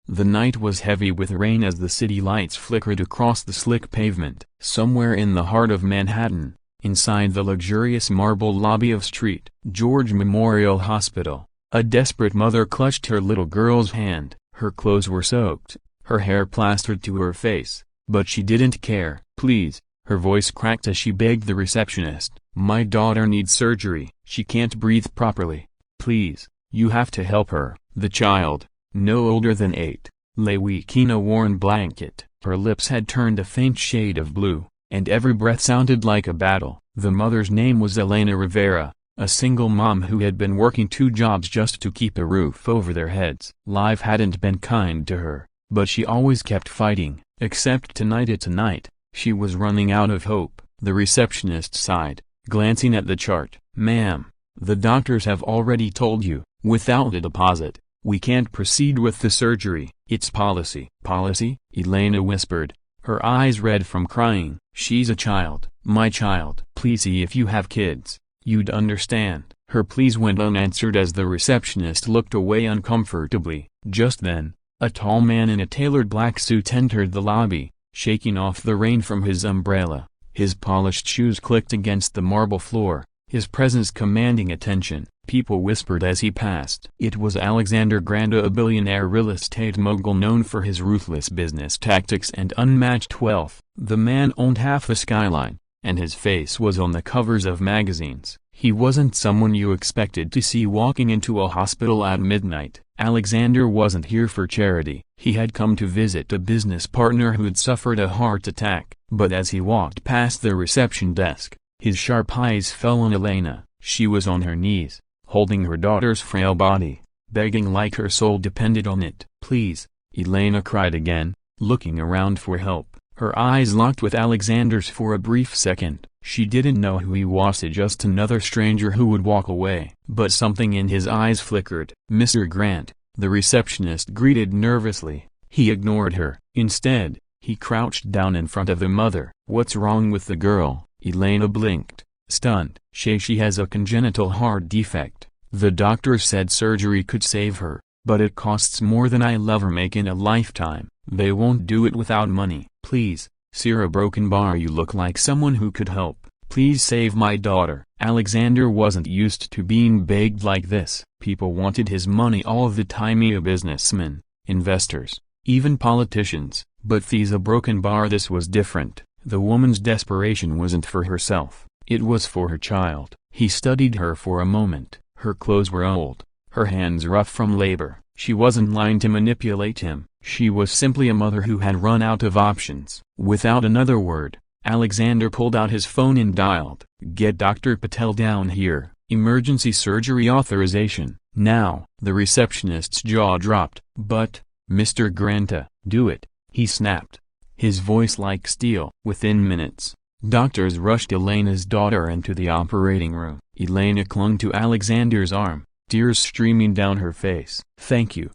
The night was heavy with rain as the city lights flickered across the slick pavement. Somewhere in the heart of Manhattan, inside the luxurious marble lobby of St. George Memorial Hospital, a desperate mother clutched her little girl's hand. Her clothes were soaked, her hair plastered to her face, but she didn't care. "Please," her voice cracked as she begged the receptionist. "My daughter needs surgery. She can't breathe properly. Please, you have to help her." The child, no older than 8, lay weak in a worn blanket. Her lips had turned a faint shade of blue, and every breath sounded like a battle. The mother's name was Elena Rivera, a single mom who had been working 2 jobs just to keep a roof over their heads. Life hadn't been kind to her, but she always kept fighting. Except tonight, she was running out of hope. The receptionist sighed, glancing at the chart. "Ma'am, the doctors have already told you, without a deposit, we can't proceed with the surgery. It's policy." "Policy?" Elena whispered, her eyes red from crying. "She's a child, my child. Please see if you have kids. You'd understand." Her pleas went unanswered as the receptionist looked away uncomfortably. Just then, a tall man in a tailored black suit entered the lobby, shaking off the rain from his umbrella. His polished shoes clicked against the marble floor, his presence commanding attention. People whispered as he passed. It was Alexander Granda, a billionaire real estate mogul known for his ruthless business tactics and unmatched wealth. The man owned half a skyline, and his face was on the covers of magazines. He wasn't someone you expected to see walking into a hospital at midnight. Alexander wasn't here for charity. He had come to visit a business partner who'd suffered a heart attack. But as he walked past the reception desk, his sharp eyes fell on Elena. She was on her knees, holding her daughter's frail body, begging like her soul depended on it. "Please," Elena cried again, looking around for help. Her eyes locked with Alexander's for a brief second. She didn't know who he was, just another stranger who would walk away. But something in his eyes flickered. "Mr. Grant," the receptionist greeted nervously. He ignored her. Instead, he crouched down in front of the mother. "What's wrong with the girl?" Elena blinked, stunned. "She has a congenital heart defect. The doctor said surgery could save her, but it costs more than I'll ever make in a lifetime. They won't do it without money. Please, sir, a broken bar, you look like someone who could help. Please save my daughter." Alexander wasn't used to being begged like this. People wanted his money all the time, businessmen, investors, even politicians. But these a broken bar, this was different. The woman's desperation wasn't for herself, it was for her child. He studied her for a moment. Her clothes were old, her hands rough from labor. She wasn't lying to manipulate him. She was simply a mother who had run out of options. Without another word, Alexander pulled out his phone and dialed. "Get Dr. Patel down here. Emergency surgery authorization, now." The receptionist's jaw dropped. "But, Mr. Granta, do it," he snapped, his voice like steel. Within minutes, doctors rushed Elena's daughter into the operating room. Elena clung to Alexander's arm, tears streaming down her face. Thank you,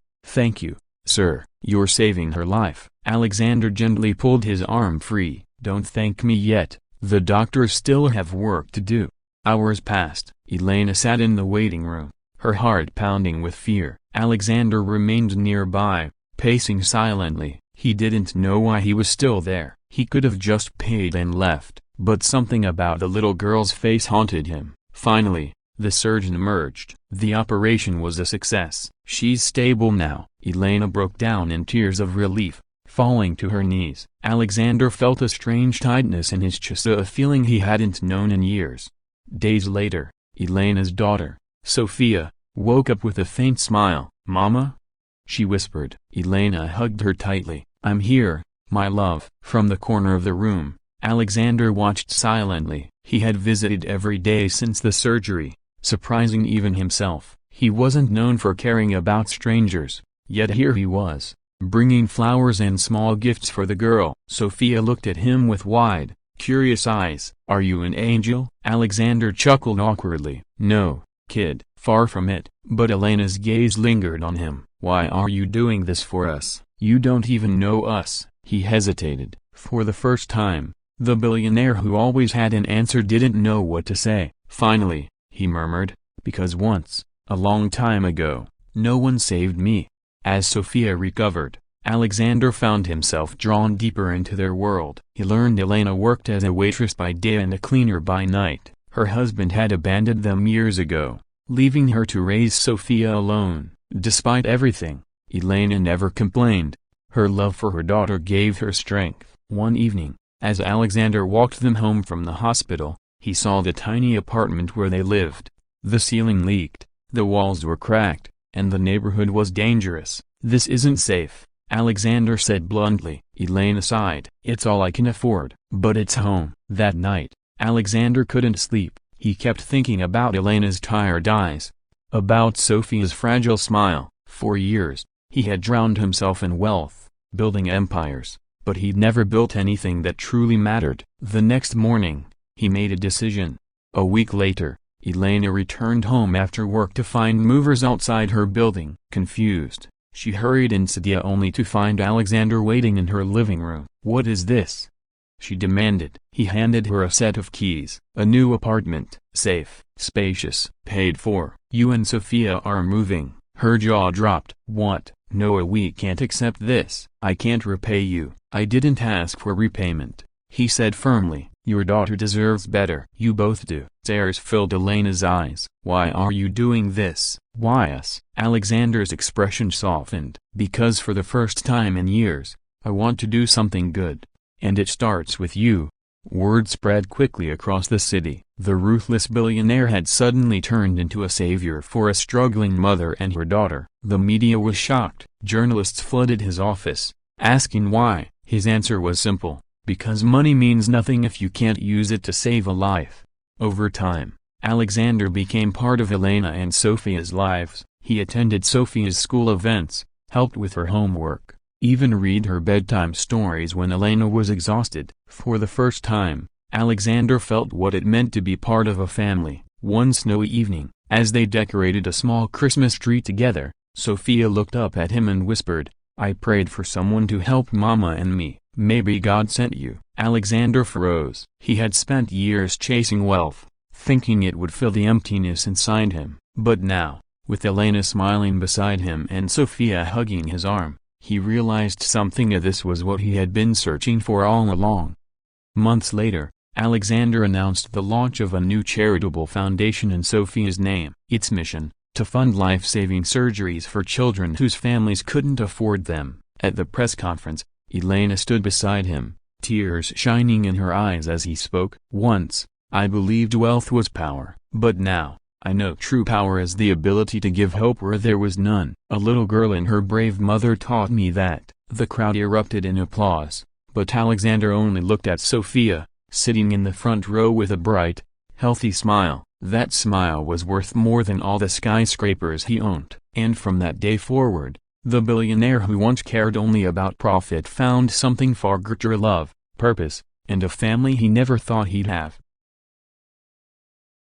sir, you're saving her life." Alexander gently pulled his arm free. "Don't thank me yet, the doctors still have work to do." Hours passed. Elena sat in the waiting room, her heart pounding with fear. Alexander remained nearby, pacing silently. He didn't know why he was still there. He could have just paid and left, but something about the little girl's face haunted him. Finally, the surgeon emerged. The operation was a success. "She's stable now." Elena broke down in tears of relief, falling to her knees. Alexander felt a strange tightness in his chest, a feeling he hadn't known in years. Days later, Elena's daughter, Sophia, woke up with a faint smile. "Mama?" she whispered. Elena hugged her tightly. "I'm here, my love." From the corner of the room, Alexander watched silently. He had visited every day since the surgery, surprising even himself. He wasn't known for caring about strangers, yet here he was, bringing flowers and small gifts for the girl. Sophia looked at him with wide, curious eyes. "Are you an angel?" Alexander chuckled awkwardly. "No, kid, far from it." But Elena's gaze lingered on him. "Why are you doing this for us? You don't even know us." He hesitated. For the first time, the billionaire who always had an answer didn't know what to say. Finally, he murmured, "Because once, a long time ago, no one saved me." As Sophia recovered, Alexander found himself drawn deeper into their world. He learned Elena worked as a waitress by day and a cleaner by night. Her husband had abandoned them years ago, leaving her to raise Sophia alone. Despite everything, Elena never complained. Her love for her daughter gave her strength. One evening, as Alexander walked them home from the hospital, he saw the tiny apartment where they lived. The ceiling leaked, the walls were cracked, and the neighborhood was dangerous. "This isn't safe," Alexander said bluntly. Elena sighed. "It's all I can afford, but it's home." That night, Alexander couldn't sleep. He kept thinking about Elena's tired eyes, about Sophia's fragile smile. For years, he had drowned himself in wealth, building empires, but he'd never built anything that truly mattered. The next morning, he made a decision. A week later, Elena returned home after work to find movers outside her building. Confused, she hurried inside only to find Alexander waiting in her living room. "What is this?" she demanded. He handed her a set of keys. "A new apartment, safe, spacious, paid for. You and Sophia are moving." Her jaw dropped. "What? No, we can't accept this." "I can't repay you." "I didn't ask for repayment," he said firmly. "Your daughter deserves better." "You both do." Tears filled Elena's eyes. "Why are you doing this?" "Why us?" Alexander's expression softened. "Because for the first time in years, I want to do something good. And it starts with you." Word spread quickly across the city. The ruthless billionaire had suddenly turned into a savior for a struggling mother and her daughter. The media was shocked. Journalists flooded his office, asking why. His answer was simple: because money means nothing if you can't use it to save a life. Over time, Alexander became part of Elena and Sophia's lives. He attended Sophia's school events, helped with her homework, even read her bedtime stories when Elena was exhausted. For the first time, Alexander felt what it meant to be part of a family. One snowy evening, as they decorated a small Christmas tree together, Sophia looked up at him and whispered, "I prayed for someone to help Mama and me. Maybe God sent you." Alexander froze. He had spent years chasing wealth, thinking it would fill the emptiness inside him. But now, with Elena smiling beside him and Sophia hugging his arm, he realized something. This was what he had been searching for all along. Months later, Alexander announced the launch of a new charitable foundation in Sophia's name. Its mission: to fund life-saving surgeries for children whose families couldn't afford them. At the press conference, Elena stood beside him, tears shining in her eyes as he spoke. "Once, I believed wealth was power, but now, I know true power is the ability to give hope where there was none." A little girl and her brave mother taught me that. The crowd erupted in applause, but Alexander only looked at Sophia, sitting in the front row with a bright, healthy smile. That smile was worth more than all the skyscrapers he owned. And from that day forward, the billionaire who once cared only about profit found something far greater: love, purpose, and a family he never thought he'd have.